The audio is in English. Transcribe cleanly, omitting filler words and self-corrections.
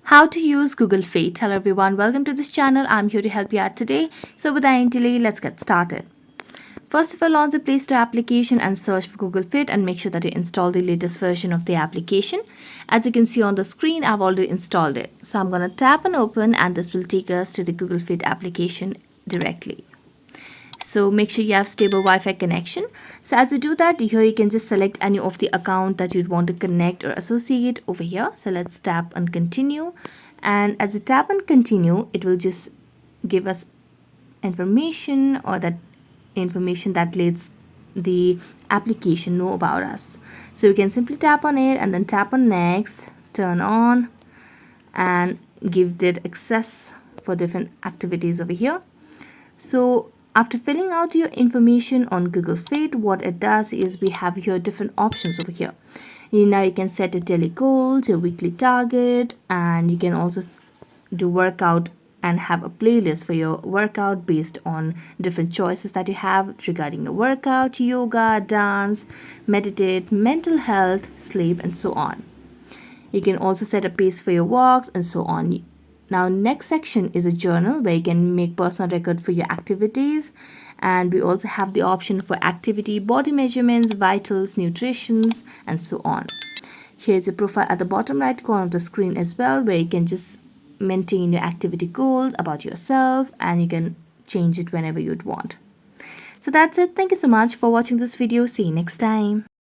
How to use Google Fit. Hello everyone, welcome to this channel. I'm here to help you out today. So without any delay, let's get started. First of all, launch the Play Store application and search for Google Fit and make sure that you install the latest version of the application. As you can see on the screen, I've already installed it. So I'm going to tap and open and this will take us to the Google Fit application directly. So make sure you have stable Wi-Fi connection. So as you do that, here you can just select any of the account that you'd want to connect or associate over here. So let's tap and continue. And as you tap and continue, it will just give us information or that information that lets the application know about us. So we can simply tap on it and then tap on next, turn on, and give it access for different activities over here. So after filling out your information on Google Fit, what it does is we have here different options over here. Now you can set a daily goal, your weekly target, and you can also do workout and have a playlist for your workout based on different choices that you have regarding your workout, yoga, dance, meditate, mental health, sleep, and so on. You can also set a pace for your walks and so on. Now, next section is a journal where you can make personal record for your activities. And we also have the option for activity, body measurements, vitals, nutrition, and so on. Here's your profile at the bottom right corner of the screen as well, where you can just maintain your activity goals about yourself and you can change it whenever you'd want. So that's it. Thank you so much for watching this video. See you next time.